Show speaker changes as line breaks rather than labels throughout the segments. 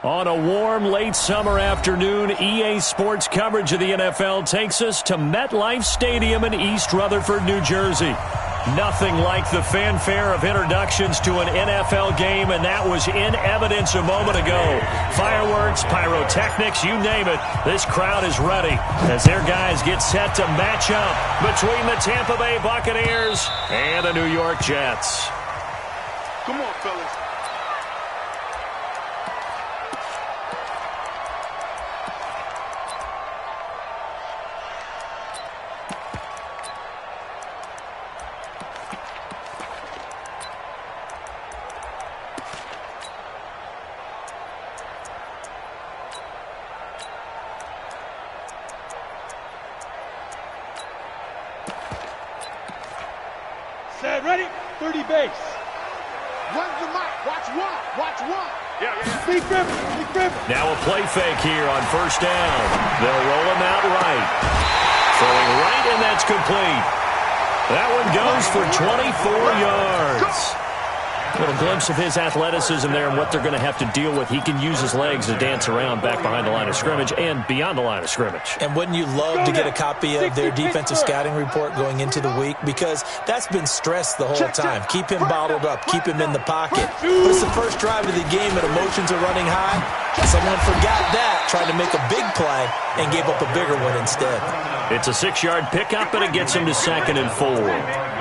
On a warm, late summer afternoon, EA Sports coverage of the NFL takes us to MetLife Stadium in East Rutherford, New Jersey. Nothing like the fanfare of introductions to an NFL game, and that was in evidence a moment ago. Fireworks, pyrotechnics, you name it, this crowd is ready as their guys get set to match up between the Tampa Bay Buccaneers and the New York Jets.
Come on, fellas.
Set, ready? 30 base.
Run the mic. Watch one. Watch one. Yeah.
Big grip.
Now a play fake here on first down. They'll roll him out right. Throwing right, and that's complete. That one goes for 24 yards. A little glimpse of his athleticism there and what they're going to have to deal with. He can use his legs to dance around back behind the line of scrimmage and beyond the line of scrimmage.
And wouldn't you love to get a copy of their defensive scouting report going into the week? Because that's been stressed the whole time. Keep him bottled up. Keep him in the pocket. But it's the first drive of the game and emotions are running high. Someone forgot that, tried to make a big play, and gave up a bigger one instead.
It's a 6-yard pickup, and it gets him to 2nd and 4.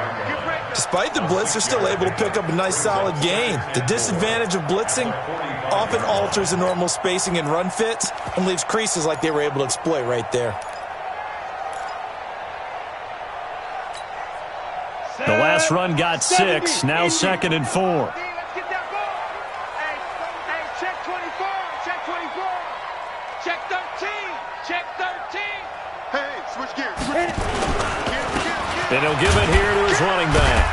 Despite the blitz, they're still able to pick up a nice solid gain. The disadvantage of blitzing often alters the normal spacing and run fits and leaves creases like they were able to exploit right there.
The last run got 6, now 2nd and 4.
Let's get that ball. Hey, check 24. Check 24. Check 13. Check 13.
Hey, switch gears.
And he'll give it here to his running back.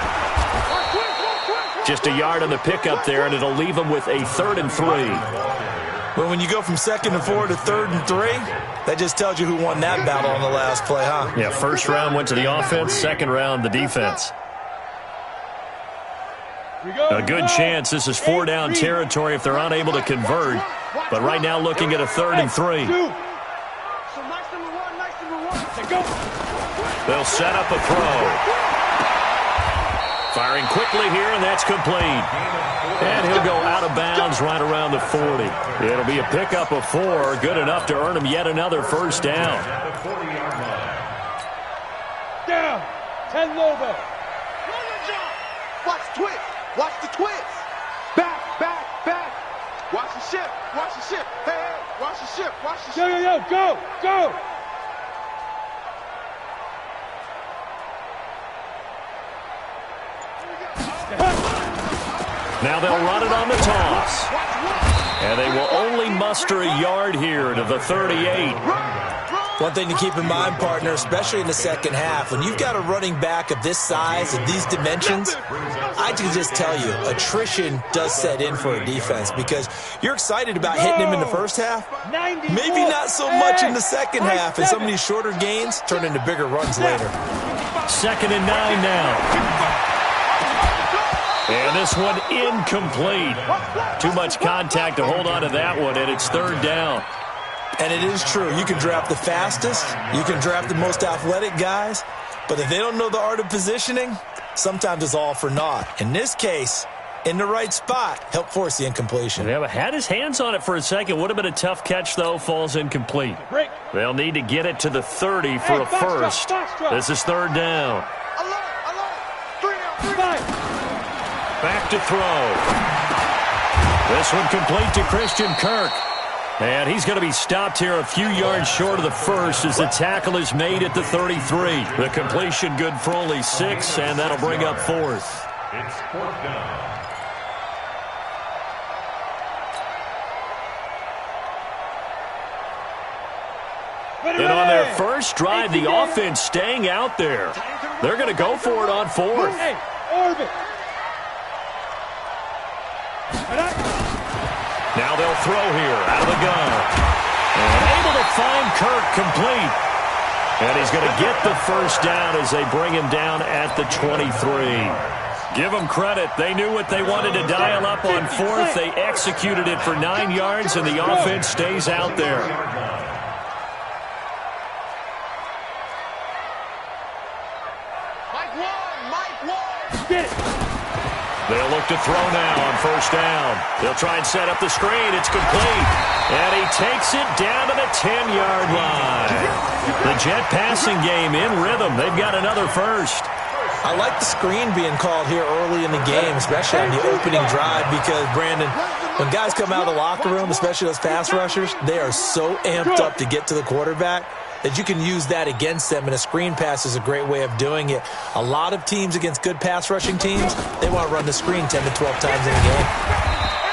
Just a yard on the pickup there, and it'll leave him with a 3rd and 3.
Well, when you go from 2nd and 4 to 3rd and 3, that just tells you who won that battle on the last play, huh?
Yeah, first round went to the offense, second round the defense. A good chance this is 4-down territory if they're unable to convert. But right now looking at a 3rd and 3. They'll set up a throw. Firing quickly here, and that's complete. And he'll go out of bounds right around the 40. It'll be a pickup of 4, good enough to earn him yet another first down.
Down. 10 Lobo.
Watch the twist. Watch the twist. Back. Watch the ship. Hey, watch the ship.
Yo, go.
Now they'll run it on the toss. And they will only muster a yard here to the 38.
One thing to keep in mind, partner, especially in the second half, when you've got a running back of this size and these dimensions, I can just tell you, attrition does set in for a defense because you're excited about hitting him in the first half. Maybe not so much in the second half, and some of these shorter gains turn into bigger runs later.
2nd and 9 now. And this one incomplete. Too much contact to hold on to that one, and it's 3rd down.
And it is true. You can draft the fastest. You can draft the most athletic guys. But if they don't know the art of positioning, sometimes it's all for naught. In this case, in the right spot, help force the incompletion.
Yeah, but had his hands on it for a second. Would have been a tough catch, though. Falls incomplete. They'll need to get it to the 30 for a first. This is 3rd down. Back to throw. This one complete to Christian Kirk. And he's going to be stopped here a few yards short of the first as the tackle is made at the 33. The completion good for only 6, and that'll bring up 4th.
It's 4th down.
And on their first drive, the offense staying out there. They're going to go for it on 4th.
Hey, orbit.
Now they'll throw here out of the gun. And able to find Kirk complete. And he's going to get the first down as they bring him down at the 23. Give them credit. They knew what they wanted to dial up on fourth. They executed it for 9 yards, and the offense stays out there. They'll look to throw now on first down. They'll try and set up the screen. It's complete. And he takes it down to the 10-yard line. The Jet passing game in rhythm. They've got another first.
I like the screen being called here early in the game, especially on the opening drive, because, Brandon, when guys come out of the locker room, especially those pass rushers, they are so amped up to get to the quarterback that you can use that against them, and a screen pass is a great way of doing it. A lot of teams against good pass rushing teams, they want to run the screen 10 to 12 times in a game.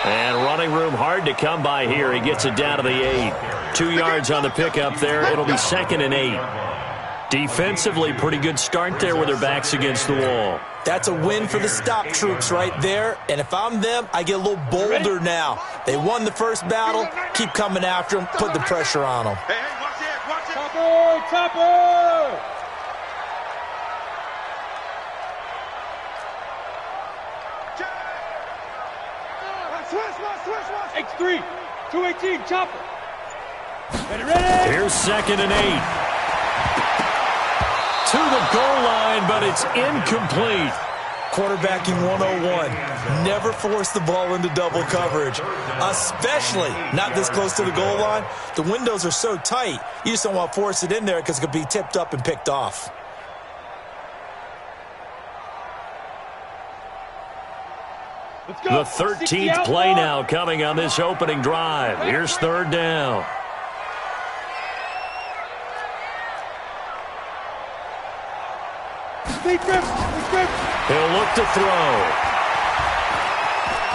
And running room hard to come by here. He gets it down to the 8. 2 yards on the pickup there. It'll be 2nd and 8. Defensively, pretty good start there with their backs against the wall.
That's a win for the stop troops right there. And if I'm them, I get a little bolder now. They won the first battle. Keep coming after them. Put the pressure on them.
Hey, watch it, watch it. Topper, Topper! Switch. X3, 218, Chopper. Ready.
Here's 2nd and 8. To the goal line, but it's incomplete.
Quarterbacking 101. Never force the ball into double coverage, especially not this close to the goal line. The windows are so tight, you just don't want to force it in there because it could be tipped up and picked off.
The 13th play now coming on this opening drive. Here's 3rd down. He'll look to throw.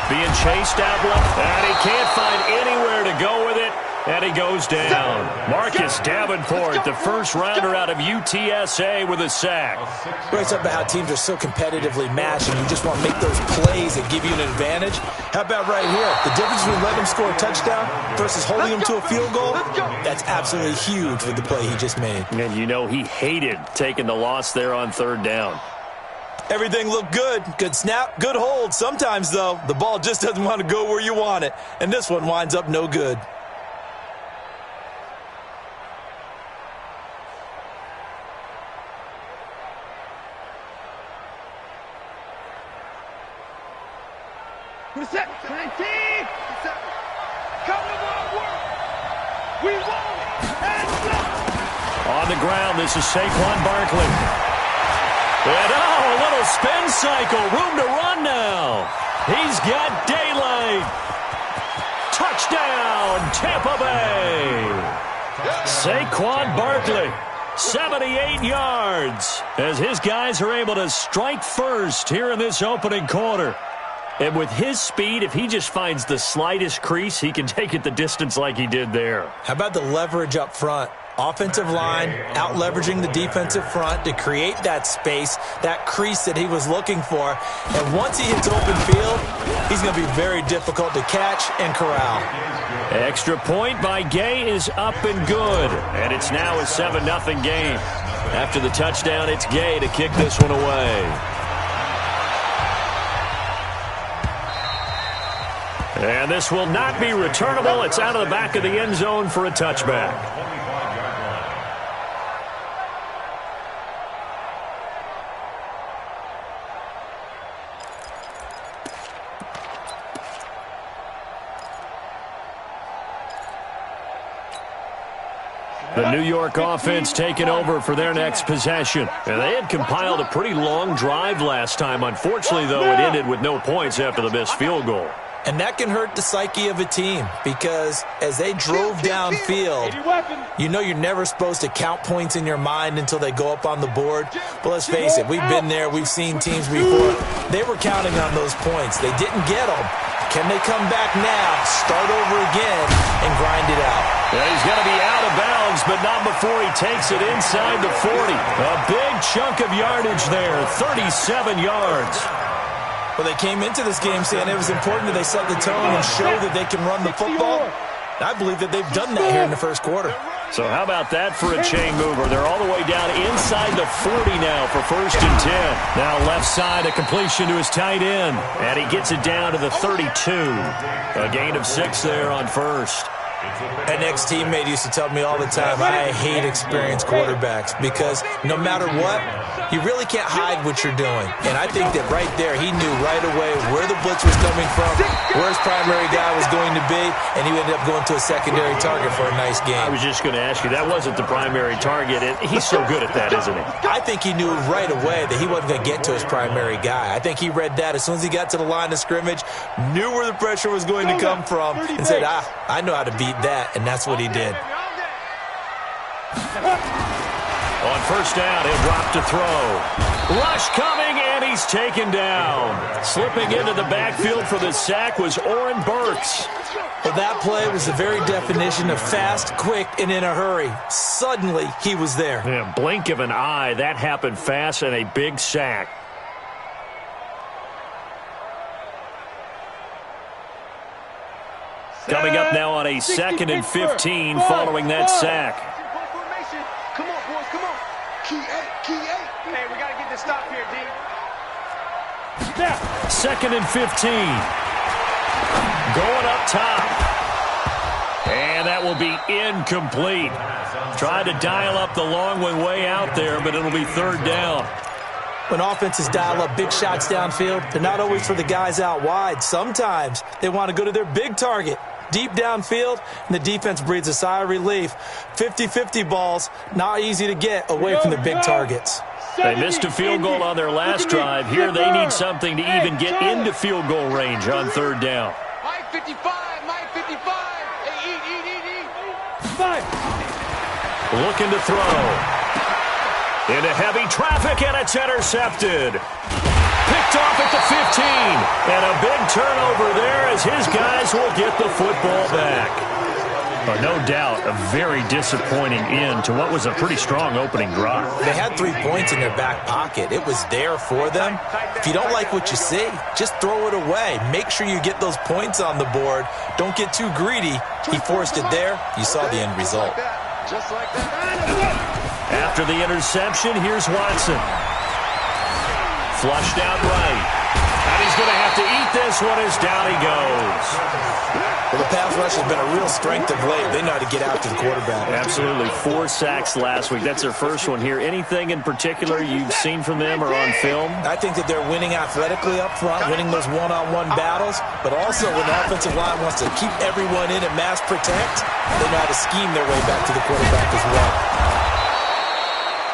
Being chased out left, and he can't find anywhere to go with it, and he goes down. Marcus Davenport, the first rounder out of UTSA, with a sack.
Great stuff about how teams are so competitively matched, and you just want to make those plays that give you an advantage. How about right here? The difference between letting him score a touchdown versus holding him to a field goal, that's absolutely huge with the play he just made.
And you know he hated taking the loss there on 3rd down.
Everything looked good. Good snap, good hold. Sometimes, though, the ball just doesn't want to go where you want it. And this one winds up no good.
Set, 19. Come on, work. We won it. And
on the ground, this is Saquon Barkley. And a little spin cycle. Room to run now. He's got daylight. Touchdown, Tampa Bay. Saquon Barkley, 78 yards, as his guys are able to strike first here in this opening quarter. And with his speed, if he just finds the slightest crease, he can take it the distance like he did there.
How about the leverage up front? Offensive line out-leveraging the defensive front to create that space, that crease that he was looking for. And once he hits open field, he's going to be very difficult to catch and corral.
Extra point by Gay is up and good. And it's now a 7-0 game. After the touchdown, it's Gay to kick this one away. And this will not be returnable. It's out of the back of the end zone for a touchback. The New York offense taking over for their next possession. And they had compiled a pretty long drive last time. Unfortunately, though, it ended with no points after the missed field goal.
And that can hurt the psyche of a team because as they drove downfield, you know you're never supposed to count points in your mind until they go up on the board. But let's face it, we've been there. We've seen teams before. They were counting on those points. They didn't get them. Can they come back now, start over again, and grind it out?
Yeah, he's going to be out of bounds, but not before he takes it inside the 40. A big chunk of yardage there, 37 yards.
Well, they came into this game saying it was important that they set the tone and show that they can run the football. I believe that they've done that here in the first quarter.
So how about that for a chain mover? They're all the way down inside the 40 now for 1st and 10. Now left side, a completion to his tight end. And he gets it down to the 32. A gain of 6 there on 1st.
An ex-teammate used to tell me all the time, I hate experienced quarterbacks because no matter what, you really can't hide what you're doing. And I think that right there, he knew right away where the blitz was coming from, where his primary guy was going to be, and he ended up going to a secondary target for a nice game.
I was just going to ask you, that wasn't the primary target. He's so good at that, isn't he?
I think he knew right away that he wasn't going to get to his primary guy. I think he read that as soon as he got to the line of scrimmage, knew where the pressure was going to come from, and said, I know how to beat that, and that's what he did.
On 1st down, he'll drop to throw. Rush coming, and he's taken down. Slipping into the backfield for the sack was Oren Bucks.
Well, that play was the very definition of fast, quick, and in a hurry. Suddenly, he was there.
Yeah, blink of an eye, that happened fast, and a big sack. Coming up now on a 2nd and 15 following that sack.
Come on, boys, come on. Key 8.
Hey, we got to get this stop here, D.
2nd and 15. Going up top. And that will be incomplete. Tried to dial up the long one way out there, but it'll be 3rd down.
When offenses dial up big shots downfield, they're not always for the guys out wide. Sometimes they want to go to their big target. Deep downfield, and the defense breathes a sigh of relief. 50-50 balls, not easy to get away from the big targets.
They missed a field goal on their last drive. Here they need something to even get into field goal range on 3rd down.
Mike 55. Hey, eat.
5.
Looking to throw. Into heavy traffic, and it's intercepted. Picked off at the 15. And a big turnover there as his guys will get the football back. No doubt, a very disappointing end to what was a pretty strong opening drive.
They had 3 points in their back pocket. It was there for them. If you don't like what you see, just throw it away. Make sure you get those points on the board. Don't get too greedy. He forced it there. You saw the end result.
Just like that.
After the interception, here's Watson. Flushed out right. And he's going to have to eat this one as down he goes.
Well, the pass rush has been a real strength of late. They know how to get after the quarterback.
Absolutely. 4 sacks last week. That's their first one here. Anything in particular you've seen from them or on film?
I think that they're winning athletically up front, winning those one-on-one battles, but also when the offensive line wants to keep everyone in and mass protect, they know how to scheme their way back to the quarterback as well.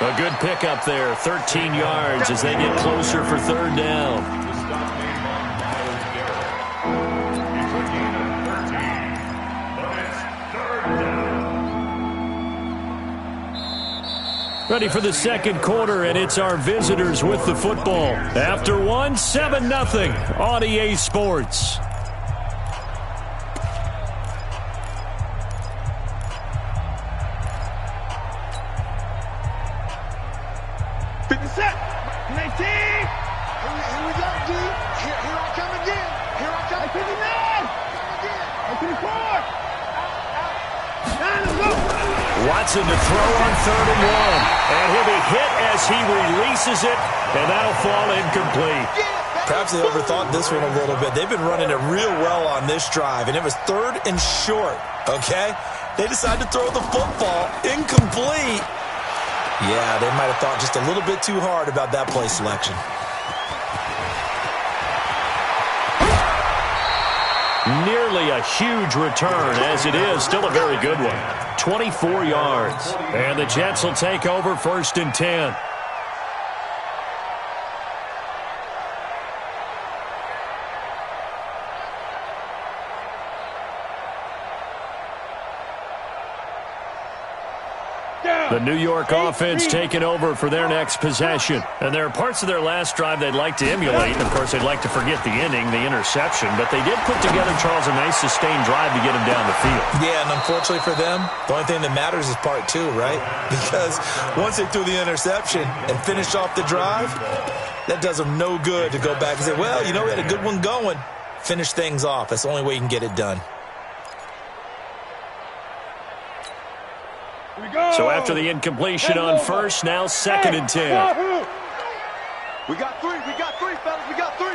A good pickup there, 13 yards as they get closer for 3rd down. Ready for the 2nd quarter, and it's our visitors with the football. After 1, 7-0 on EA Sports. Watson to throw on 3rd and 1. And he'll be hit as he releases it, and that'll fall incomplete.
Perhaps they overthought this one a little bit. They've been running it real well on this drive, and it was 3rd and short, okay? They decided to throw the football incomplete. Yeah, they might have thought just a little bit too hard about that play selection.
Nearly a huge return, as it is still a very good one. 24 yards. And the Jets will take over 1st and 10. The New York offense taking over for their next possession. And there are parts of their last drive they'd like to emulate. And, of course, they'd like to forget the ending, the interception. But they did put together, Charles, a nice sustained drive to get them down the field.
Yeah, and unfortunately for them, the only thing that matters is part 2, right? Because once they threw the interception and finished off the drive, that does them no good to go back and say, well, you know, we had a good one going. Finish things off. That's the only way you can get it done.
So after the incompletion on first, now 2nd and 10.
We got three, fellas, we got 3.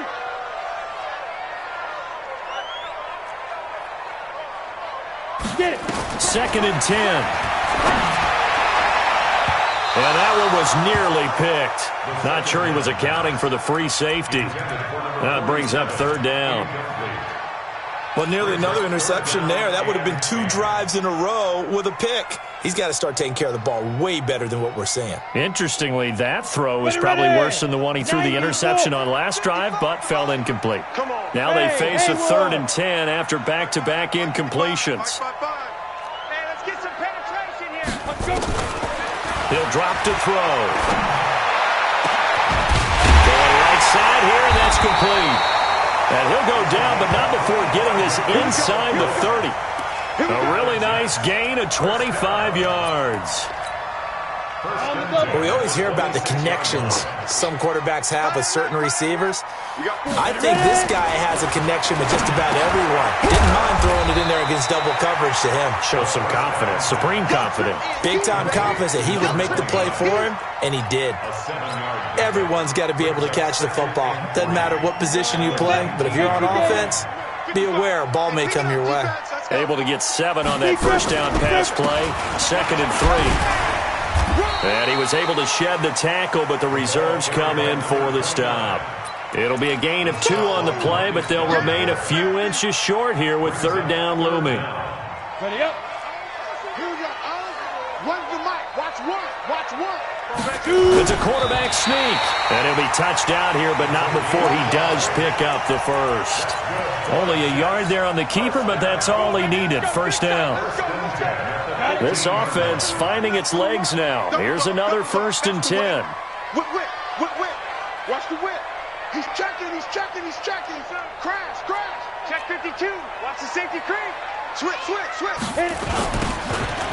2nd and 10. And that one was nearly picked. Not sure he was accounting for the free safety. That brings up 3rd down.
Well, nearly another interception there. That would have been 2 drives in a row with a pick. He's got to start taking care of the ball way better than what we're seeing.
Interestingly, that throw was probably worse than the one he threw the interception on last drive, but fell incomplete. Now they face a 3rd and 10 after back-to-back incompletions.
Hey, let's get some penetration here. Let's go.
He'll drop to throw. Going right side here, and that's complete. And he'll go down, but not before getting this inside the 30. A really nice gain of 25 yards.
Well, we always hear about the connections some quarterbacks have with certain receivers. I think this guy has a connection with just about everyone. Didn't mind throwing it in there against double coverage to him.
Shows some confidence, supreme confidence.
Big-time confidence that he would make the play for him, and he did. Everyone's got to be able to catch the football. Doesn't matter what position you play, but if you're on offense, be aware a ball may come your way.
Able to get 7 on that first down pass play. 2nd and 3. And he was able to shed the tackle, but the reserves come in for the stop. It'll be a gain of 2 on the play, but they'll remain a few inches short here with 3rd down looming.
Ready up. Here we go. Run the mic. Watch one. Watch one.
It's a quarterback sneak. And he'll be touched out here, but not before he does pick up the first. Only a yard there on the keeper, but that's all he needed. 1st down. This offense finding its legs now. Here's another 1st and 10.
Whip. Watch the whip. He's checking. Crash.
Check 52. Watch the safety creep.
Switch.
Hit it.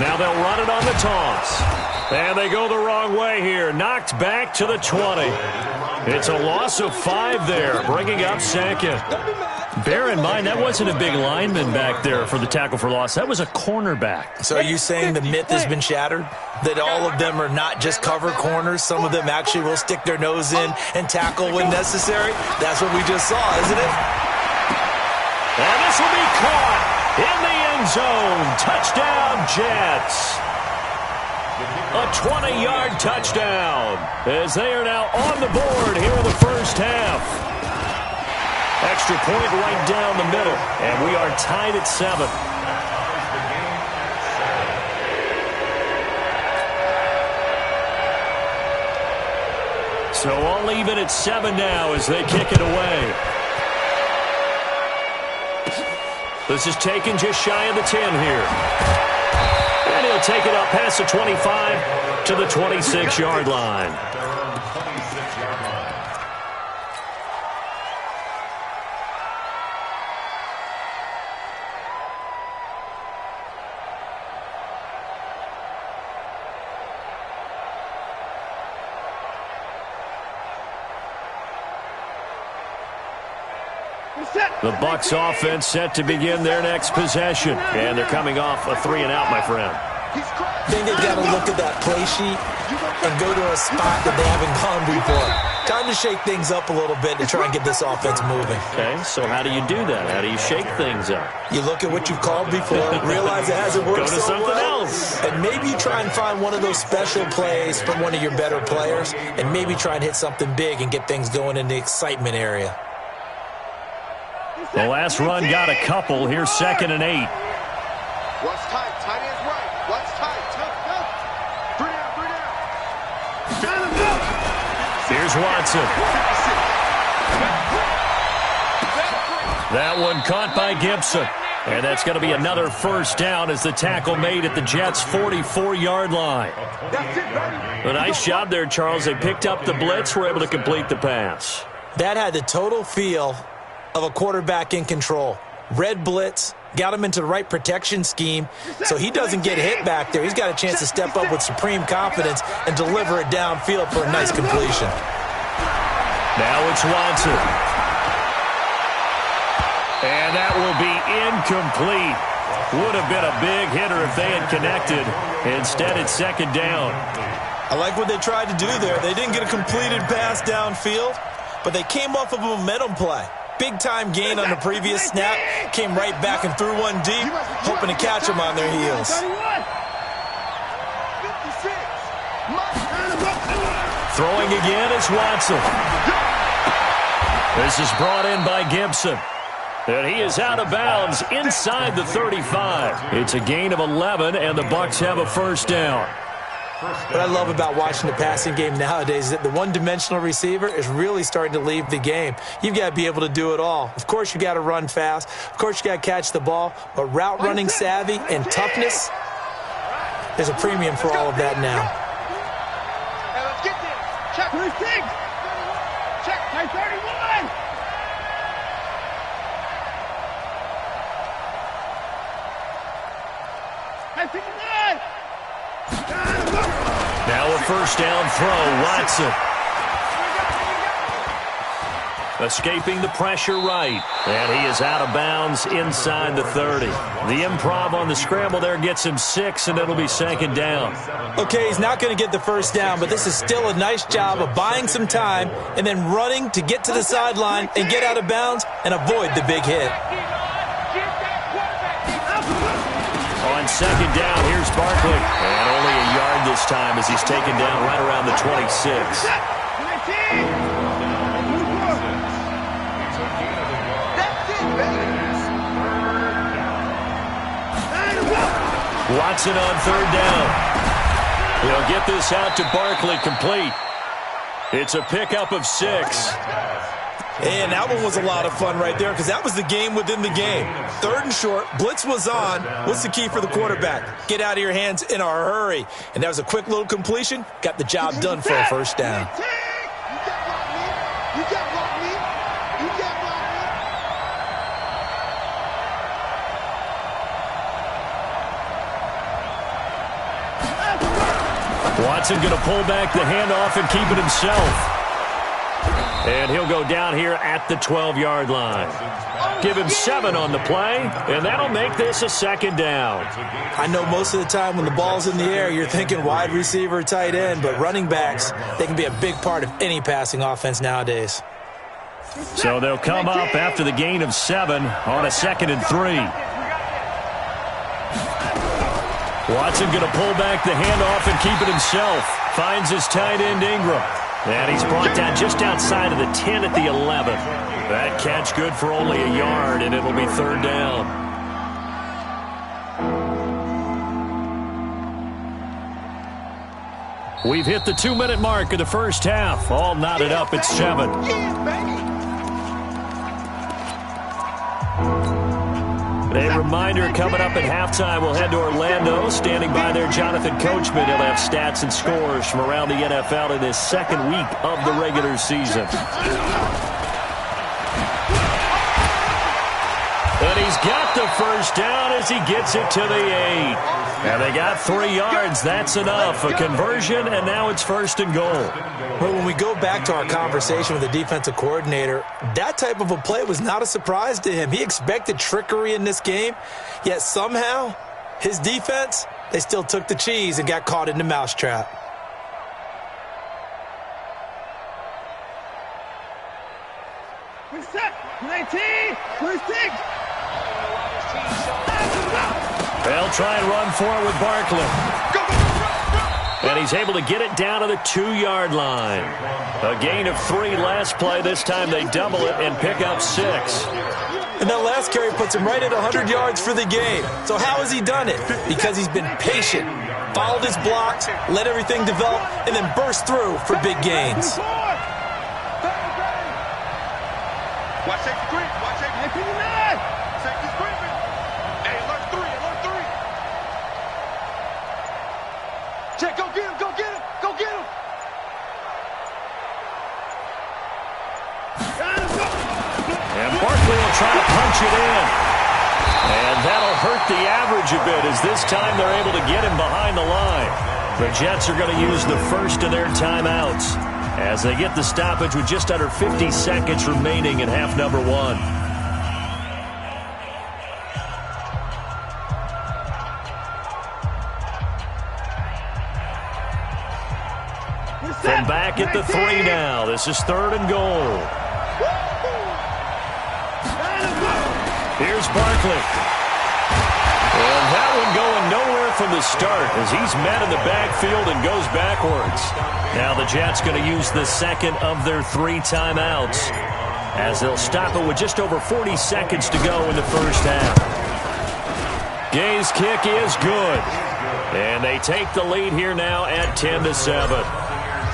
Now they'll run it on the toss. And they go the wrong way here. Knocked back to the 20. It's a loss of 5 there, bringing up 2nd. Bear in mind, that wasn't a big lineman back there for the tackle for loss. That was a cornerback.
So are you saying the myth has been shattered? That all of them are not just cover corners? Some of them actually will stick their nose in and tackle when necessary? That's what we just saw, isn't it?
And this will be caught in the end zone. Touchdown, Jets. A 20-yard touchdown as they are now on the board here in the first half. Extra point right down the middle, and we are tied at 7. So all even at 7 now as they kick it away. This is taken just shy of the 10 here. And he'll take it up past the 25 to the 26-yard line. The Bucks offense set to begin their next possession. And they're coming off a 3-and-out, my friend.
I think they've got to look at that play sheet and go to a spot that they haven't gone before. Time to shake things up a little bit to try and get this offense moving.
Okay, so how do you do that? How do you shake things up?
You look at what you've called before, realize it hasn't worked
Go to
so
something
well,
else.
and maybe you try and find one of those special plays from one of your better players, and maybe try and hit something big and get things going in the excitement area.
The last run got a couple. Here's 2nd and 8.
Watch tight. Tight ends right. Watch tight. Tough. 3 down.
Here's Watson. That one caught by Gibson. And that's going to be another first down as the tackle made at the Jets' 44-yard line. A nice job there, Charles. They picked up the blitz, were able to complete the pass.
That had the total feel of a quarterback in control. Red blitz, got him into the right protection scheme, so he doesn't get hit back there. He's got a chance to step up with supreme confidence and deliver it downfield for a nice completion.
Now it's Watson. And that will be incomplete. Would have been a big hitter if they had connected. Instead, it's second down.
I like what they tried to do there. They didn't get a completed pass downfield, but they came off of a momentum play. Big-time gain on the previous snap. Came right back and threw one deep, hoping to catch them on their heels.
Throwing again is Watson. This is brought in by Gibson. And he is out of bounds inside the 35. It's a gain of 11, and the Bucks have a first down.
What I love about watching the passing game nowadays is that the one-dimensional receiver is really starting to leave the game. You've got to be able to do it all. Of course, you got to run fast. Of course, you got to catch the ball. But route running savvy and toughness, there's a premium for all of that now.
Hey, let's get this. Check 36. Check 31. Hey, 59.
Now a first down throw, Watson. Escaping the pressure right. And he is out of bounds inside the 30. The improv on the scramble there gets him 6, and it'll be second down.
Okay, he's not going to get the first down, but this is still a nice job of buying some time and then running to get to the sideline and get out of bounds and avoid the big hit.
On second down, here's Barkley. And only a yard this time as he's taken down right around the 26. Watson on third down. He'll get this out to Barkley, complete. It's a pickup of 6.
And that one was a lot of fun right there because that was the game within the game. Third and short, blitz was on. What's the key for the quarterback? Get out of your hands in a hurry. And that was a quick little completion. Got the job done for a first down.
Watson going to pull back the handoff and keep it himself. And he'll go down here at the 12-yard line. Give him 7 on the play, and that'll make this a second down.
I know most of the time when the ball's in the air, you're thinking wide receiver, tight end, but running backs, they can be a big part of any passing offense nowadays.
So they'll come up after the gain of 7 on a 2nd and 3. Watson going to pull back the handoff and keep it himself. Finds his tight end, Ingram. And he's brought down just outside of the 10 at the 11. That catch good for only a yard, and it'll be third down. We've hit the 2-minute mark of the first half. All knotted up at 7. A reminder, coming up at halftime, we'll head to Orlando. Standing by there, Jonathan Coachman. He'll have stats and scores from around the NFL in his second week of the regular season. And he's got the first down as he gets it to the 8. And they got 3 yards. That's enough. A conversion, and now it's first and goal.
Well, when we go back to our conversation with the defensive coordinator, that type of a play was not a surprise to him. He expected trickery in this game, yet somehow his defense, they still took the cheese and got caught in the mousetrap.
They'll try and run for it with Barkley. And he's able to get it down to the 2-yard line. A gain of 3 last play. This time they double it and pick up 6.
And that last carry puts him right at 100 yards for the game. So how has he done it? Because he's been patient, followed his blocks, let everything develop, and then burst through for big gains.
Watch safety creep. Watch safety creep. Safety's creeping. Hey, alert 3. Alert 3. Check, go get him. Go get him. Go get him.
And Barkley will try to punch it in. And that'll hurt the average a bit as this time they're able to get him behind the line. The Jets are going to use the first of their timeouts as they get the stoppage with just under 50 seconds remaining in half number 1. Second to 3 now. This is 3rd and goal. Here's Barkley. And that one going nowhere from the start as he's met in the backfield and goes backwards. Now the Jets going to use the second of their 3 timeouts as they'll stop it with just over 40 seconds to go in the first half. Gay's kick is good. And they take the lead here now at 10-7.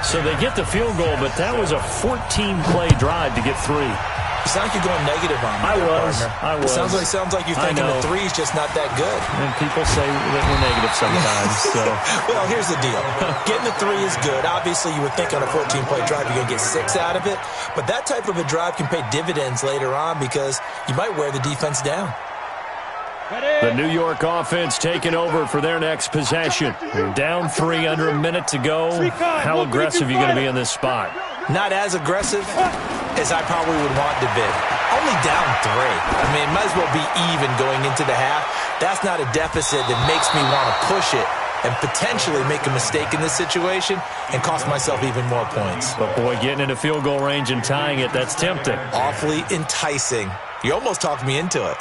So they get the field goal, but that was a 14-play drive to get 3.
You sound like you're going negative on me.
I was.
It sounds like you're thinking the 3 is just not that good.
And people say that we're negative sometimes. So.
Well, here's the deal. Getting the 3 is good. Obviously, you would think on a 14-play drive you're going to get 6 out of it. But that type of a drive can pay dividends later on because you might wear the defense down.
The New York offense taking over for their next possession. They're down 3 under a minute to go. How aggressive are you going to be in this spot?
Not as aggressive as I probably would want to be. Only down 3. I mean, it might as well be even going into the half. That's not a deficit that makes me want to push it and potentially make a mistake in this situation and cost myself even more points.
But, boy, getting into field goal range and tying it, that's tempting.
Awfully enticing. You almost talked me into it.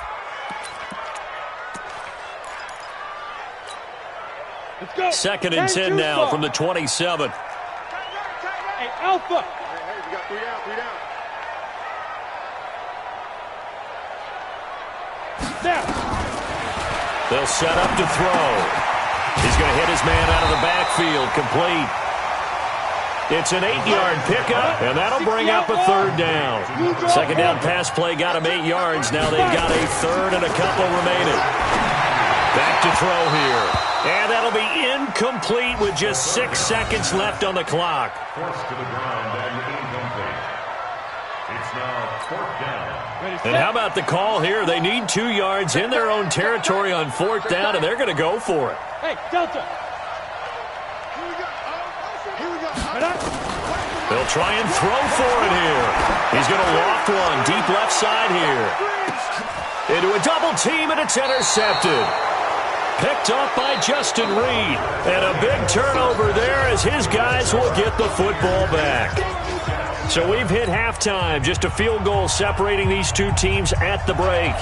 Let's go.
2nd and 10 now from the 27.
Hey, Alpha.
Hey, we got 3 down, 3 down.
Now.
They'll set up to throw. He's going to hit his man out of the backfield. Complete. It's an 8-yard pickup, and that'll bring up a 3rd down. 2nd down pass play got him 8 yards. Now they've got a 3rd and a couple remaining. Back to throw here. And that'll be incomplete with just 6 seconds left on the clock.
Forced to the ground and incomplete. It's now 4th down.
And how about the call here? They need 2 yards in their own territory on 4th down, and they're going to go for it.
Hey, Delta.
They'll try and throw for it here. He's going to loft one deep left side here. Into a double team, and it's intercepted. Picked off by Justin Reed. And a big turnover there as his guys will get the football back. So we've hit halftime. Just a field goal separating these 2 teams at the break.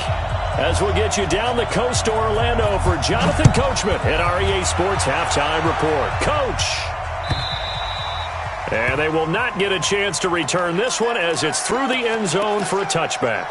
As we'll get you down the coast to Orlando for Jonathan Coachman at our EA Sports Halftime Report. Coach! And they will not get a chance to return this one as it's through the end zone for a touchback.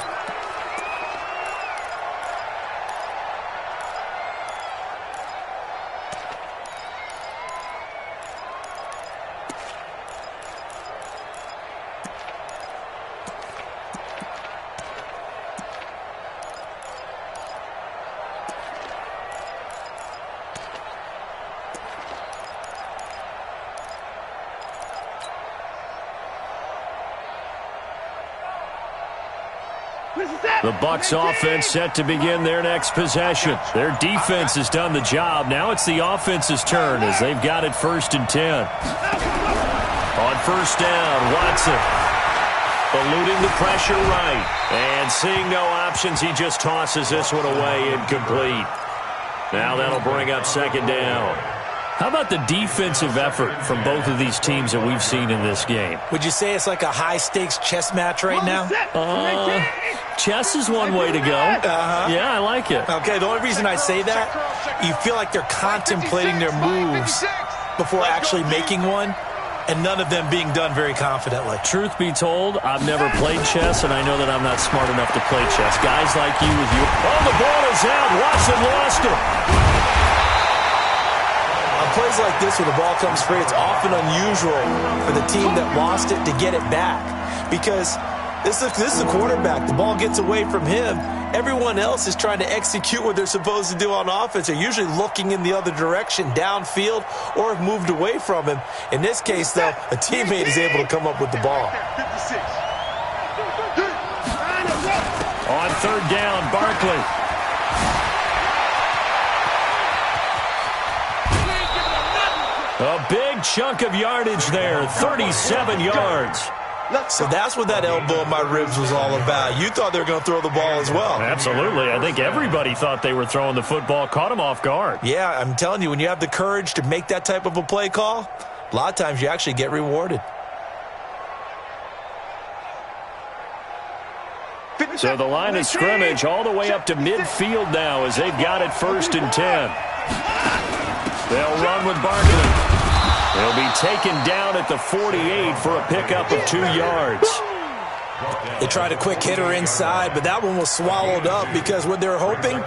The Bucks offense set to begin their next possession. Their defense has done the job. Now it's the offense's turn as they've got it 1st and 10. On 1st down, Watson eluding the pressure right. And seeing no options, he just tosses this one away incomplete. Now that'll bring up 2nd down. How about the defensive effort from both of these teams that we've seen in this game?
Would you say it's like a high-stakes chess match right now?
Chess is one way to go. Yeah, I like it.
Okay, the only reason I say that, you feel like they're contemplating their moves before actually making one, and none of them being done very confidently.
Truth be told, I've never played chess, and I know that I'm not smart enough to play chess. Guys like you with you. Oh, the ball is out. Watson lost it.
On plays like this where the ball comes free, it's often unusual for the team that lost it to get it back because this is the quarterback. The ball gets away from him. Everyone else is trying to execute what they're supposed to do on offense. They're usually looking in the other direction, downfield, or have moved away from him. In this case, though, a teammate is able to come up with the ball.
On 3rd down, Barkley. A big chunk of yardage there, 37 yards.
So that's what that elbow in my ribs was all about. You thought they were going to throw the ball as well.
Absolutely. I think everybody thought they were throwing the football, caught him off guard.
Yeah, I'm telling you, when you have the courage to make that type of a play call, a lot of times you actually get rewarded.
So the line of scrimmage all the way up to midfield now as they've got it 1st and 10. They'll run with Barkley. They'll be taken down at the 48 for a pickup of 2 yards.
They tried a quick hitter inside, but that one was swallowed up because what they're hoping,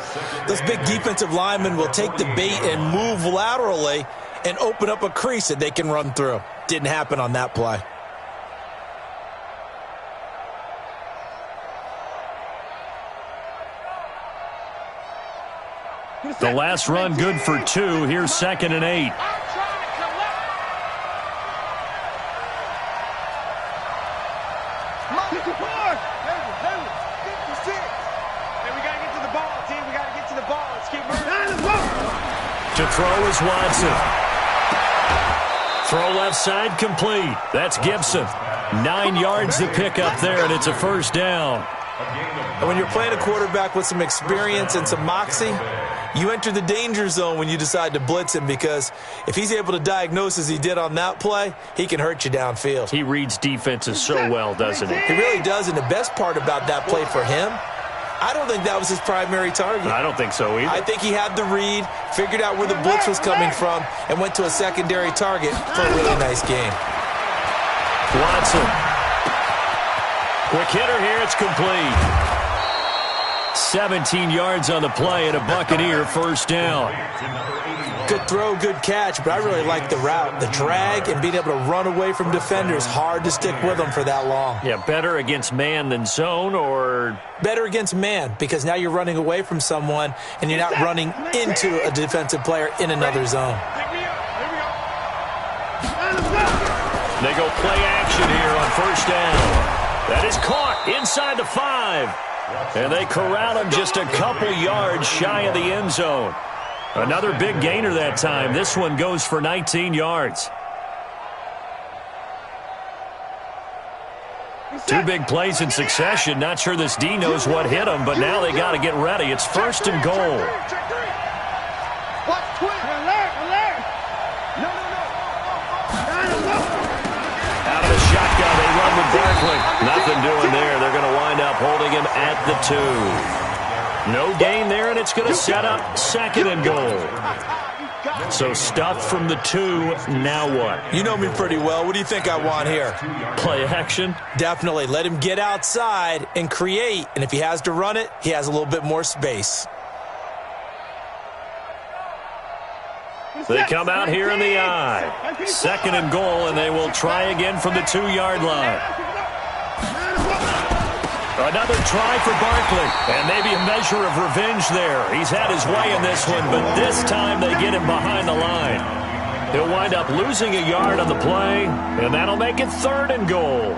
those big defensive linemen will take the bait and move laterally and open up a crease that they can run through. Didn't happen on that play.
The last run good for 2. Here's 2nd and 8. To throw is Watson. Throw left side complete. That's Gibson. 9 yards to pick up there, and it's a 1st down.
And when you're playing a quarterback with some experience and some moxie, you enter the danger zone when you decide to blitz him, because if he's able to diagnose as he did on that play, he can hurt you downfield.
He reads defenses so well, doesn't he?
He really does, and the best part about that play for him, I don't think that was his primary target.
I don't think so either.
I think he had the read, figured out where the blitz was coming from, and went to a secondary target for a really nice game.
Watson. Quick hitter here. It's complete. 17 yards on the play and a Buccaneer 1st down.
Good throw, good catch, but I really like the route. The drag and being able to run away from defenders, hard to stick with them for that long.
Yeah, better against man than zone, or?
Better against man, because now you're running away from someone and you're not running into a defensive player in another zone.
They go play action here on 1st down. That is caught inside the 5. And they corral him just a couple yards shy of the end zone. Another big gainer that time. This one goes for 19 yards. 2 big plays in succession. Not sure this D knows what hit him, but now they got to get ready. It's 1st and goal. Out of the shotgun, they run with Barkley. Nothing doing there. They're going to wind up holding him at the 2. No gain there, and it's going to set up 2nd and goal. So stuffed from the 2, now what?
You know me pretty well. What do you think I want here?
Play action?
Definitely. Let him get outside and create, and if he has to run it, he has a little bit more space.
They come out here in the eye. 2nd and goal, and they will try again from the 2-yard line. Another try for Barkley, and maybe a measure of revenge there. He's had his way in this one, but this time they get him behind the line. He'll wind up losing a yard on the play, and that'll make it 3rd and goal.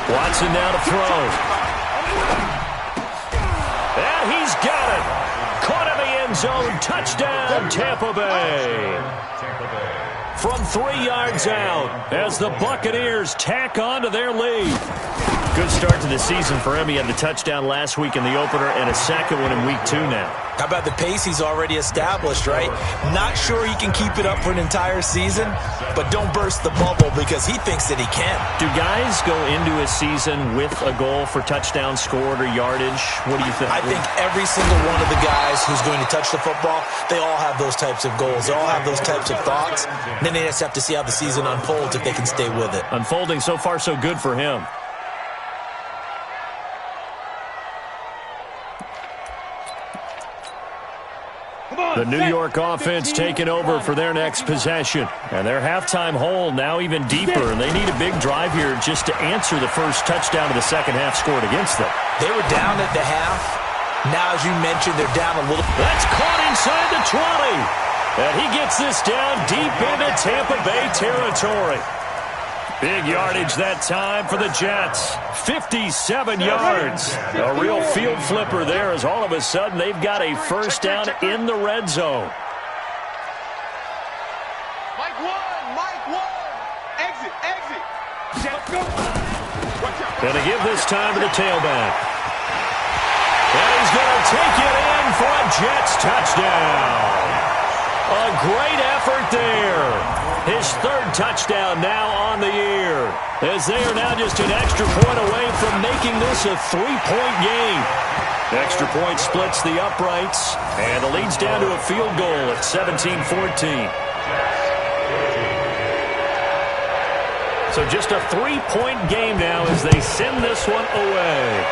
Watson now to throw. And he's got it. Caught in the end zone. Touchdown, Tampa Bay. From 3 yards out as the Buccaneers tack on to their lead. Good start to the season for him. He had the touchdown last week in the opener and a 2nd one in week 2 now.
How about the pace he's already established, right? Not sure he can keep it up for an entire season, but don't burst the bubble because he thinks that he can.
Do guys go into a season with a goal for touchdown scored or yardage? What do you think?
I think every single one of the guys who's going to touch the football, they all have those types of goals. They all have those types of thoughts. Then they just have to see how the season unfolds if they can stay with it.
Unfolding so far so good for him. The New York offense taking over for their next possession. And their halftime hole now even deeper. And they need a big drive here just to answer the first touchdown of the second half scored against them.
They were down at the half. Now, as you mentioned, they're down a little.
That's caught inside the 20. And he gets this down deep into Tampa Bay territory. Big yardage that time for the Jets. 57 yards. A real field flipper there as all of a sudden they've got a first down in the red zone.
Mike one. Exit. Jets go.
Going to give this time to the tailback. And he's going to take it in for a Jets touchdown. A great effort there. His third touchdown now on the year, as they are now just an extra point away from making this a 3-point game. Extra point splits the uprights, and the lead's down to a field goal at 17-14. So just a 3-point game now as they send this one away.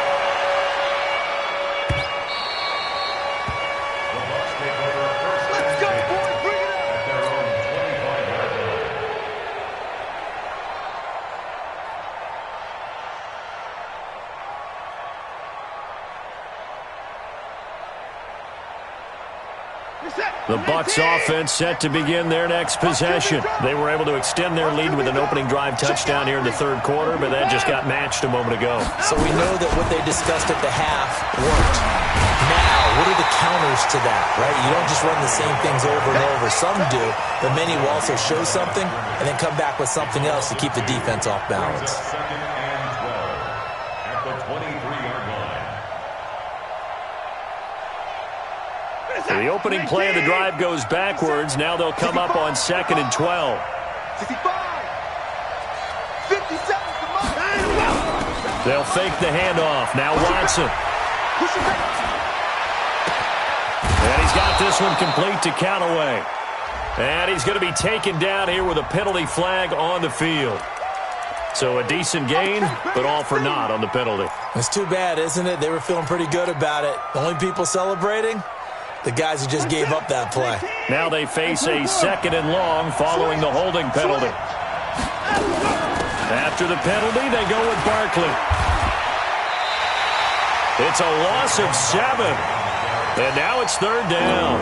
The Bucks offense set to begin their next possession. They were able to extend their lead with an opening drive touchdown here in the third quarter, but that just got matched a moment ago.
So we know that what they discussed at the half worked. Now, what are the counters to that, right? You don't just run the same things over and over. Some do, but many will also show something and then come back with something else to keep the defense off balance.
Second and 12 at the 23-yard line.
The opening play of the drive goes backwards. Now they'll come up on 2nd and 12.
65. 57.
They'll fake the handoff. Now Watson.
Push it back.
And he's got this one complete to Callaway. And he's going to be taken down here with a penalty flag on the field. So a decent gain, but all for naught on the penalty.
It's too bad, isn't it? They were feeling pretty good about it. The only people celebrating? The guys who just gave up that play.
Now they face a 2nd and long following the holding penalty. After the penalty, they go with Barkley. It's a loss of 7. And now it's 3rd down.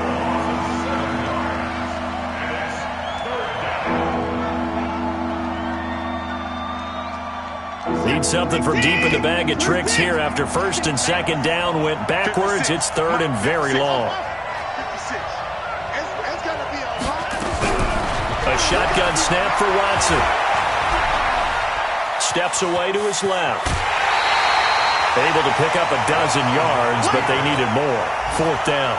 Need something from deep in the bag of tricks here after 1st and 2nd down went backwards. It's 3rd and very long. A shotgun snap for Watson. Steps away to his left. Able to pick up a dozen yards, but they needed more. 4th down.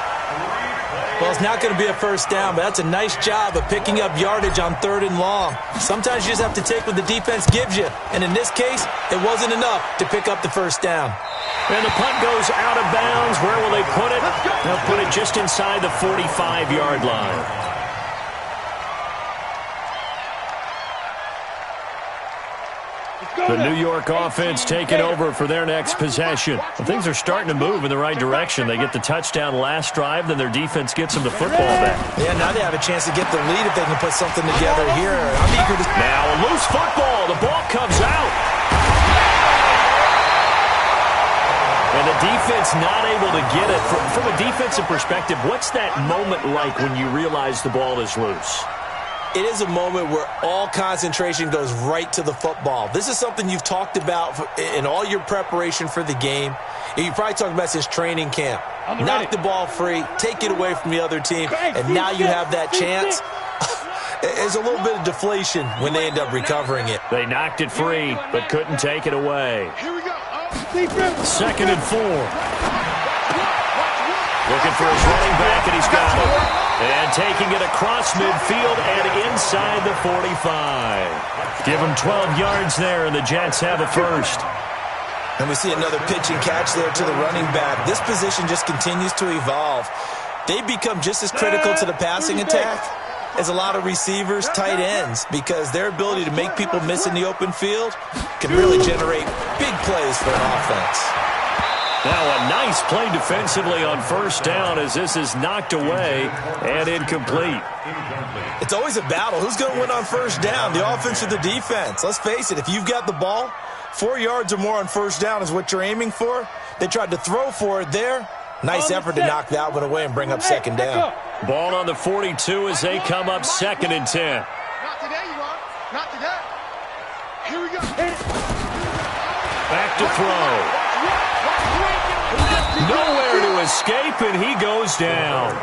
Well, it's not going to be a first down, but that's a nice job of picking up yardage on 3rd and long. Sometimes you just have to take what the defense gives you. And in this case, it wasn't enough to pick up the first down.
And the punt goes out of bounds. Where will they put it? They'll put it just inside the 45-yard line. The New York offense taking over for their next possession. Well, things are starting to move in the right direction. They get the touchdown last drive, then their defense gets them the football back.
Yeah, now they have a chance to get the lead if they can put something together here. I'm eager to...
Now a loose football. The ball comes out. And the defense not able to get it. From a defensive perspective, what's that moment like when you realize the ball is loose?
It is a moment where all concentration goes right to the football. This is something you've talked about in all your preparation for the game. You probably talked about since training camp. Knock the ball free, take it away from the other team, and now you have that chance. There's a little bit of deflation when they end up recovering it.
They knocked it free, but couldn't take it away.
Here we go.
2nd and 4. Looking for his running back, and he's got it. And taking it across midfield and inside the 45. Give him 12 yards there, and the Jets have a first.
And we see another pitch and catch there to the running back. This position just continues to evolve. They become just as critical to the passing attack as a lot of receivers, tight ends, because their ability to make people miss in the open field can really generate big plays for an offense.
Now a nice play defensively on 1st down as this is knocked away and incomplete.
It's always a battle. Who's going to win on 1st down, the offense or the defense? Let's face it, if you've got the ball, 4 yards or more on 1st down is what you're aiming for. They tried to throw for it there. Nice effort to knock that one away and bring up 2nd down.
Ball on the 42 as they come up 2nd and 10.
Not today, you want. Not today. Here we go.
Back to throw. Nowhere to escape, and he goes down.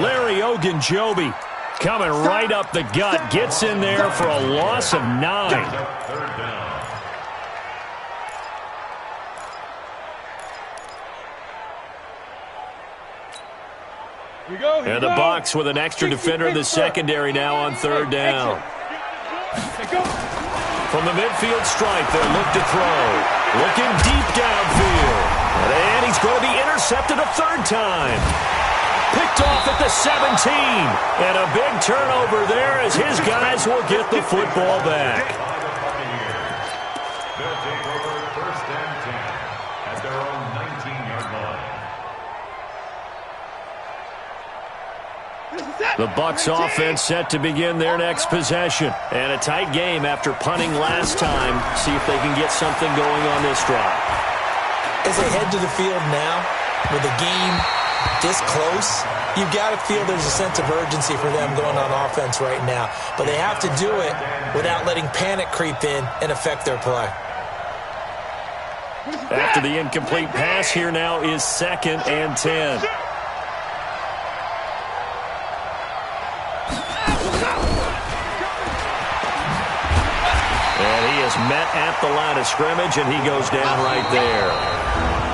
Larry Ogunjobi coming right up the gut. Gets in there for a loss of 9.
Third down.
And the Bucks with an extra defender in the secondary now on third down. From the midfield stripe, they'll look to throw. Looking deep downfield. And he's going to be intercepted a third time. Picked off at the 17. And a big turnover there as his guys will get the football back.
They'll take over first and 10 at their own 19-yard line.
The Bucks offense set to begin their next possession. And a tight game after punting last time. See if they can get something going on this drive.
As they head to the field now, with the game this close, you've got to feel there's a sense of urgency for them going on offense right now. But they have to do it without letting panic creep in and affect their play.
After the incomplete pass, here now is 2nd and 10. And he is met at the line of scrimmage, and he goes down right there.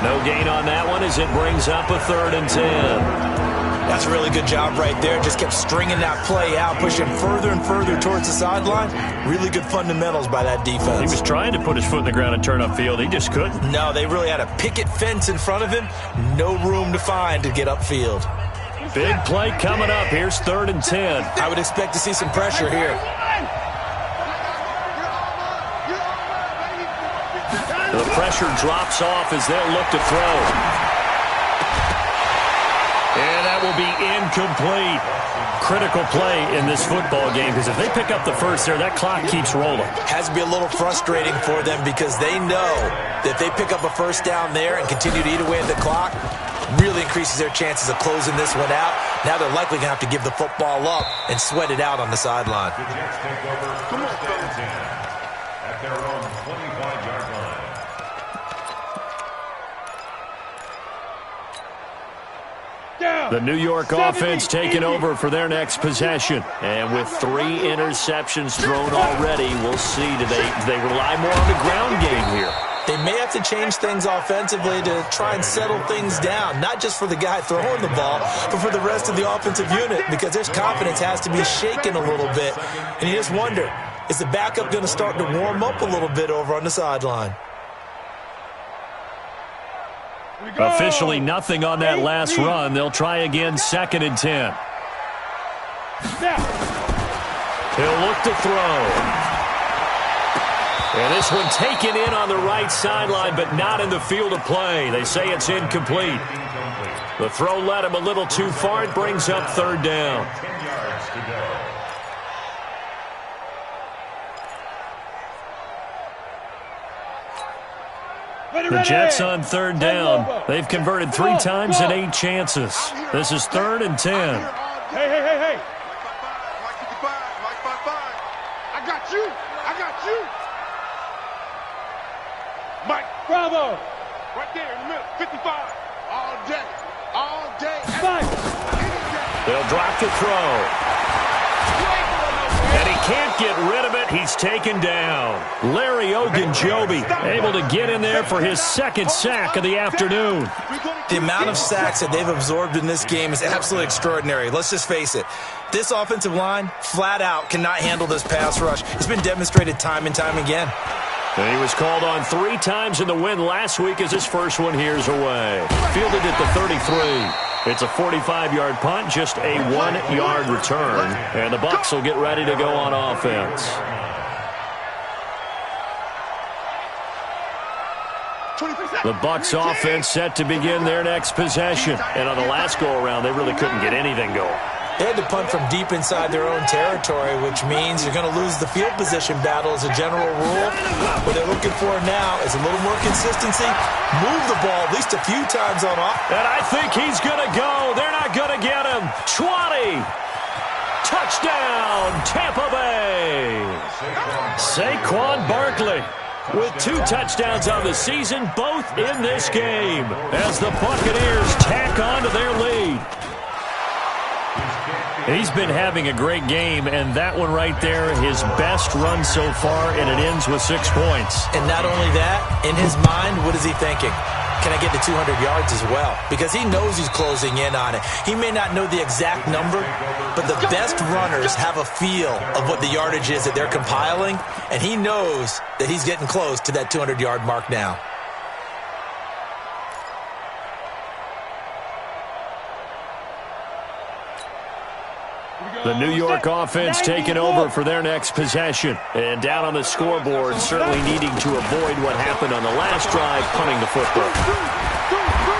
No gain on that one as it brings up a 3rd and 10.
That's a really good job right there. Just kept stringing that play out, pushing further and further towards the sideline. Really good fundamentals by that defense.
He was trying to put his foot in the ground and turn upfield. He just couldn't.
No, they really had a picket fence in front of him. No room to find to get upfield.
Big play coming up. Here's 3rd and 10.
I would expect to see some pressure here.
The pressure drops off as they'll look to throw. And that will be incomplete. Critical play in this football game because if they pick up the first there, that clock keeps rolling.
Has to be a little frustrating for them because they know that they pick up a first down there and continue to eat away at the clock, really increases their chances of closing this one out. Now they're likely going to have to give the football up and sweat it out on the sideline.
The Jets take over first and 10 at their own 25-yard line.
The New York offense taking over for their next possession. And with 3 interceptions thrown already, we'll see. Do they rely more on the ground game here?
They may have to change things offensively to try and settle things down, not just for the guy throwing the ball, but for the rest of the offensive unit, because their confidence has to be shaken a little bit. And you just wonder, is the backup going to start to warm up a little bit over on the sideline?
Officially nothing on that last run. They'll try again, 2nd and 10. He'll look to throw. And this one taken in on the right sideline, but not in the field of play. They say it's incomplete. The throw led him a little too far. It brings up 3rd down.
10 yards to go.
The Jets on 3rd down. They've converted 3 times and 8 chances. This is 3rd and 10.
Hey. Mike 55. I got you. Mike,
Bravo.
right there in the middle. 55. All day.
They'll drop the throw. And he can't get rid of it. He's taken down. Larry Ogunjobi able to get in there for his 2nd sack of the afternoon.
The amount of sacks that they've absorbed in this game is absolutely extraordinary. Let's just face it. This offensive line, flat out, cannot handle this pass rush. It's been demonstrated time and time again.
And he was called on 3 times in the win last week as his first one here's away. Fielded at the 33. It's a 45-yard punt, just a 1-yard return. And the Bucks will get ready to go on offense. The Bucks offense set to begin their next possession. And on the last go-around, they really couldn't get anything going.
They had to punt from deep inside their own territory, which means you're going to lose the field position battle as a general rule. What they're looking for now is a little more consistency. Move the ball at least a few times on off.
And I think he's going to go. They're not going to get him. 20. Touchdown, Tampa Bay! Saquon Barkley with 2 touchdowns on the season, both in this game, as the Buccaneers tack on to their lead. He's been having a great game, and that one right there, his best run so far, and it ends with 6 points.
And not only that, in his mind, what is he thinking? Can I get to 200 yards as well? Because he knows he's closing in on it. He may not know the exact number, but the best runners have a feel of what the yardage is that they're compiling, and he knows that he's getting close to that 200-yard mark now.
The New York offense taking over for their next possession. And down on the scoreboard, certainly needing to avoid what happened on the last drive, punting the football.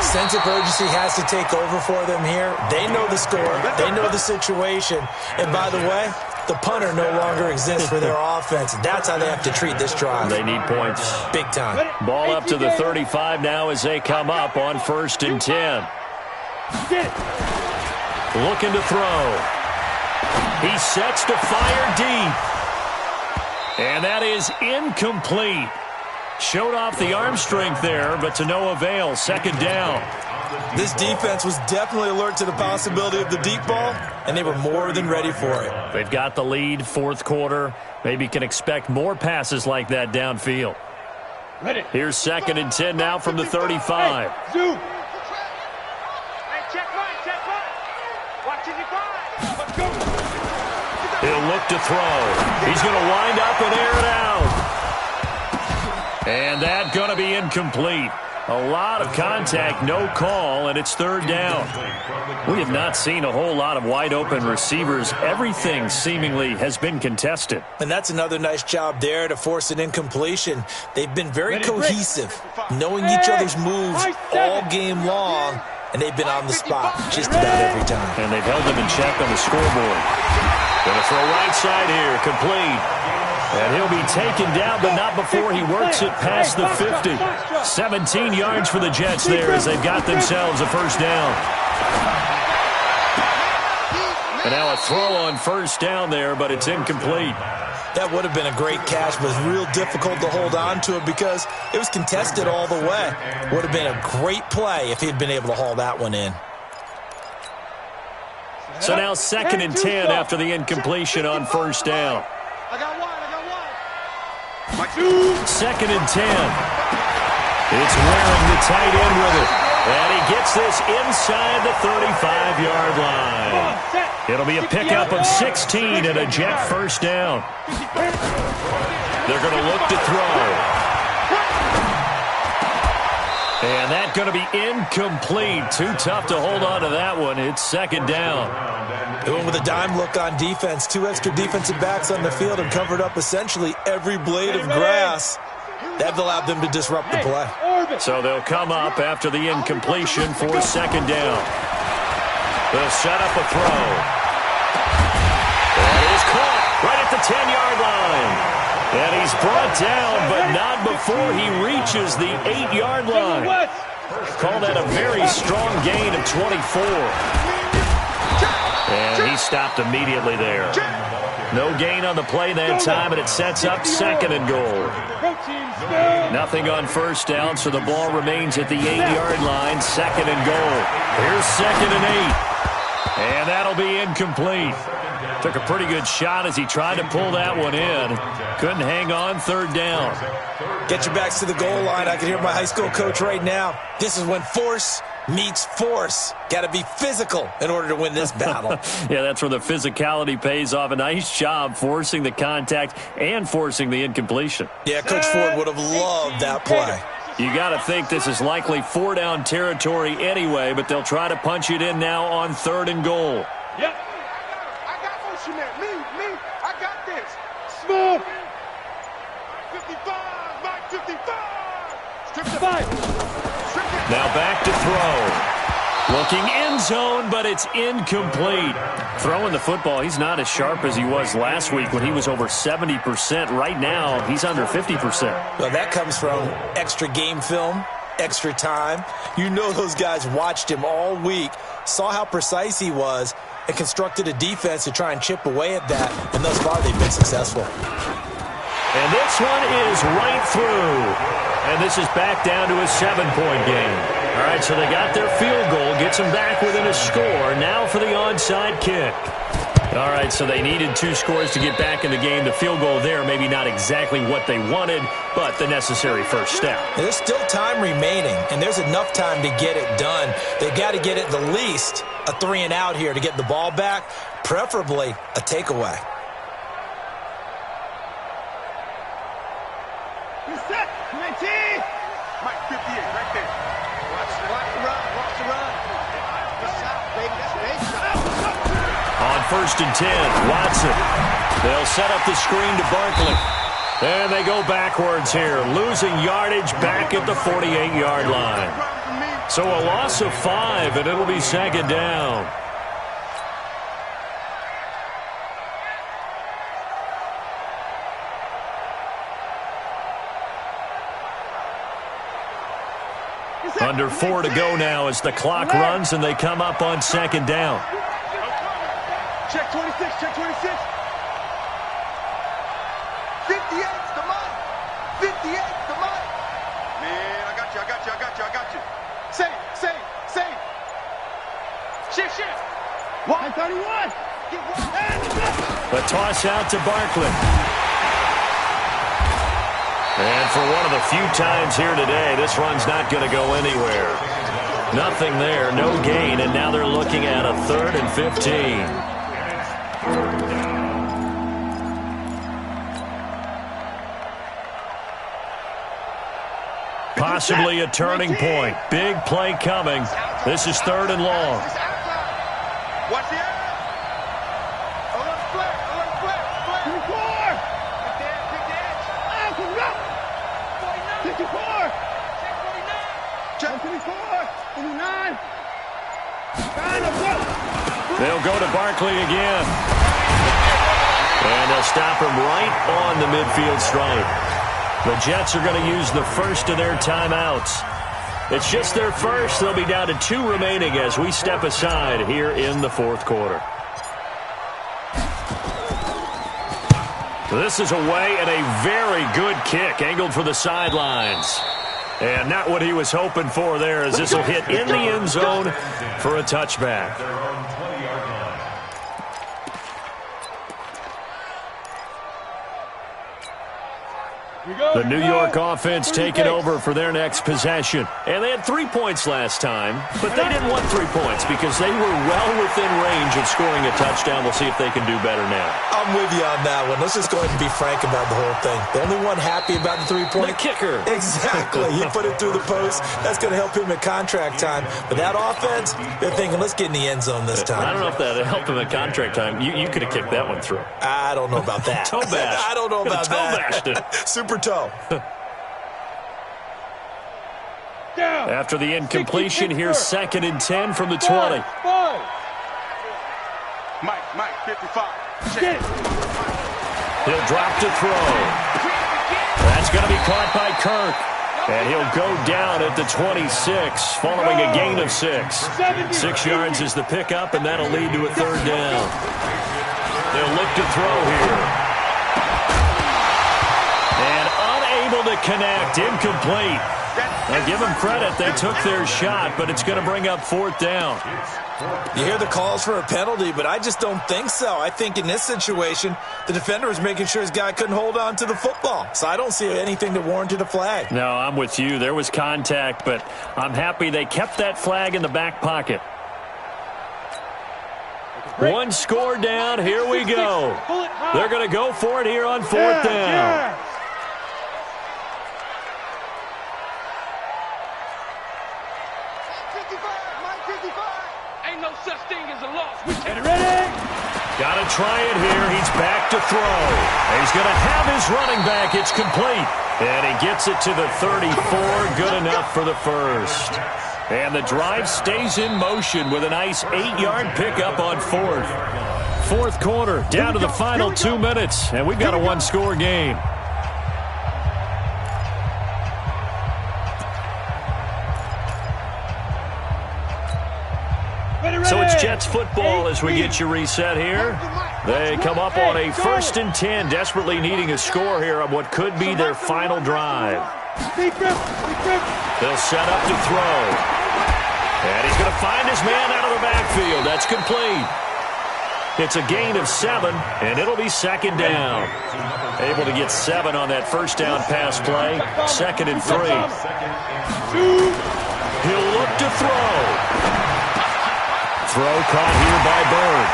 Sense of urgency has to take over for them here. They know the score. They know the situation. And by the way, the punter no longer exists for their offense. That's how they have to treat this drive.
They need points.
Big time.
Ball up to the 35 now as they come up on 1st and 10. Looking to throw. He sets to fire deep. And that is incomplete. Showed off the arm strength there, but to no avail. 2nd down.
This defense was definitely alert to the possibility of the deep ball, and they were more than ready for it.
They've got the lead, 4th quarter. Maybe can expect more passes like that downfield. Here's 2nd and 10 now from the 35.
Hey, check one. Watch it, let's go.
He'll look to throw. He's going to wind up and air it out. And that's going to be incomplete. A lot of contact, no call, and it's 3rd down. We have not seen a whole lot of wide-open receivers. Everything seemingly has been contested.
And that's another nice job there to force an incompletion. They've been very cohesive, knowing each other's moves all game long, and they've been on the spot just about every time.
And they've held them in check on the scoreboard. Going to throw right side here, complete. And he'll be taken down, but not before he works it past the 50. 17 yards for the Jets there as they've got themselves a 1st down. And now a throw on 1st down there, but it's incomplete.
That would have been a great catch, but it was real difficult to hold on to it because it was contested all the way. Would have been a great play if he'd been able to haul that one in.
So now 2nd and 10 after the incompletion on 1st down.
I got one.
2nd and 10. It's wearing the tight end with it. And he gets this inside the 35-yard line. It'll be a pickup of 16 and a Jet 1st down. They're going to look to throw. And that's going to be incomplete. Too tough to hold on to that one. It's 2nd down.
They went with a dime look on defense. 2 extra defensive backs on the field and covered up essentially every blade of grass. That allowed them to disrupt the play.
So they'll come up after the incompletion for 2nd down. They'll set up a throw. And it is caught right at the 10-yard line. And he's brought down, but not before he reaches the 8-yard line. Call that a very strong gain of 24. And he stopped immediately there. No gain on the play that time, and it sets up 2nd and goal. Nothing on 1st down, so the ball remains at the 8-yard line. 2nd and goal. Here's 2nd and 8. And that'll be incomplete. Took a pretty good shot as he tried to pull that one in. Couldn't hang on. 3rd down.
Get your backs to the goal line. I can hear my high school coach right now. This is when force meets force. Got to be physical in order to win this battle.
Yeah, that's where the physicality pays off. A nice job forcing the contact and forcing the incompletion.
Yeah, Coach Ford would have loved that play.
You got to think this is likely 4-down territory anyway, but they'll try to punch it in now on 3rd and goal.
Yep. I got motion there. Me. I got this. Smooth. 55. Mike 55. Strip the 5.
Now back to throw. Looking end zone, but it's incomplete. Throwing the football, he's not as sharp as he was last week when he was over 70%. Right now, he's under 50%.
Well, that comes from extra game film, extra time. You know those guys watched him all week, saw how precise he was, and constructed a defense to try and chip away at that, and thus far they've been successful.
And this one is right through. And this is back down to a 7-point game. All right, so they got their field goal, gets them back within a score. Now for the onside kick. All right, so they needed 2 scores to get back in the game. The field goal there, maybe not exactly what they wanted, but the necessary first step.
There's still time remaining, and there's enough time to get it done. They've got to get at the least a 3-and-out here to get the ball back, preferably a takeaway.
Reset. 19.
Mike, 58, right there.
Watch the run. Watch the run. That's out, baby. That's an 8 shot.
On 1st and 10, Watson. They'll set up the screen to Barkley. And they go backwards here, losing yardage back at the 48-yard line. So a loss of 5, and it'll be 2nd down. Under 4 to go now as the clock runs, and they come up on 2nd down.
Check 26, check 26. 58's the money. 58's the money. Man, I got you. Say. Shift.
131.
The toss out to Barkley. And for one of the few times here today, this run's not going to go anywhere. Nothing there, no gain, and now they're looking at a 3rd and 15. Possibly a turning point. Big play coming. This is 3rd and long.
Watch the air. A little flare.
24. Take the edge. Go. 54.
Check
54. 59.
They'll go to Barkley again. And they'll stop him right on the midfield stripe. The Jets are going to use the first of their timeouts. It's just their first. They'll be down to 2 remaining as we step aside here in the 4th quarter. This is away and a very good kick angled for the sidelines. And not what he was hoping for there as this will hit in the end zone for a touchback. The New York offense taking over for their next possession. And they had 3 points last time, but they didn't want 3 points because they were well within range of scoring a touchdown. We'll see if they can do better now.
I'm with you on that one. Let's just go ahead and be frank about the whole thing. The only one happy about the 3-point?
The kicker.
Exactly. He put it through the post. That's going to help him at contract time. But that offense, they're thinking, let's get in the end zone this time.
I don't know if that helped him at contract time. You could have kicked that one through.
I don't know about that.
Toe bash.
I don't know about
toe
that.
Bashed it.
Super toe.
After the incompletion, here's 2nd and 10 from the 20.
Mike, 55.
He'll drop to throw. That's going to be caught by Kirk. And he'll go down at the 26, following a gain of 6. 6 yards is the pickup, and that'll lead to a 3rd down. They'll look to throw here. And unable to connect, incomplete. Now give them credit, they took their shot, but it's going to bring up 4th down.
You hear the calls for a penalty, but I just don't think so. I think in this situation, the defender was making sure his guy couldn't hold on to the football. So I don't see anything that warranted a flag.
No, I'm with you. There was contact, but I'm happy they kept that flag in the back pocket. 1 score down, here we go. They're going to go for it here on 4th down. Got to try it here. He's back to throw. He's going to have his running back. It's complete. And he gets it to the 34. Good enough for the first. And the drive stays in motion with a nice 8-yard pickup on 4th. 4th quarter, down to the final 2 minutes. And we've got a 1-score game. So it's Jets football as we get you reset here. They come up on a 1st and 10, desperately needing a score here on what could be their final drive. They'll set up to throw. And he's going to find his man out of the backfield. That's complete. It's a gain of 7, and it'll be 2nd down. Able to get 7 on that first down pass play. 2nd and 3. He'll look to throw. Throw caught here by Bird.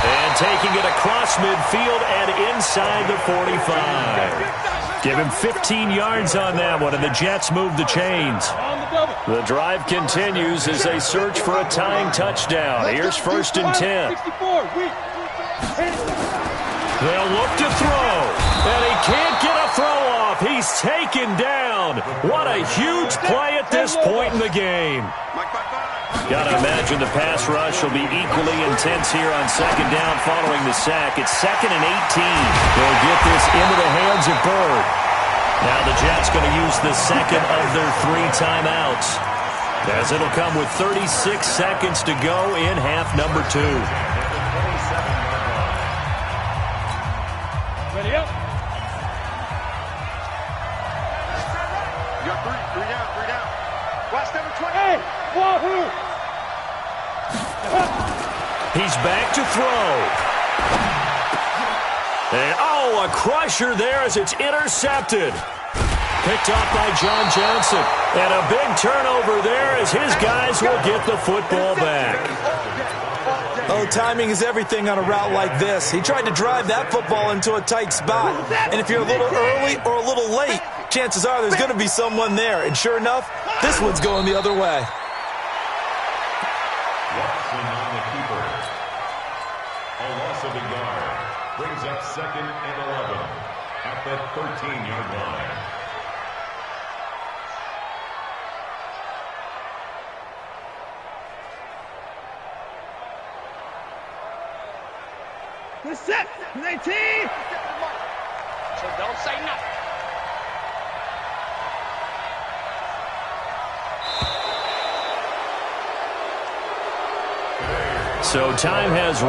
And taking it across midfield and inside the 45. Give him 15 yards on that one, and the Jets move the chains. The drive continues as they search for a tying touchdown. Here's 1st and 10. They'll look to throw, and he can't get a throw off. He's taken down. What a huge play at this point in the game. Got to imagine the pass rush will be equally intense here on 2nd down following the sack. It's 2nd and 18. They'll get this into the hands of Bird. Now the Jets going to use the 2nd of their 3 timeouts, as it'll come with 36 seconds to go in half number 2.
Ready up.
You got 3 down, 3 down. Watch number 20.
Hey, wahoo!
He's back to throw. And, a crusher there as it's intercepted. Picked off by John Johnson. And a big turnover there as his guys will get the football back.
Oh, timing is everything on a route like this. He tried to drive that football into a tight spot. And if you're a little early or a little late, chances are there's going to be someone there. And sure enough, this one's going the other way.
Watson on the keeper. A loss of a yard. Brings up 2nd and 11 at the 13-yard line.
Good set. 19. So don't say nothing.
So time has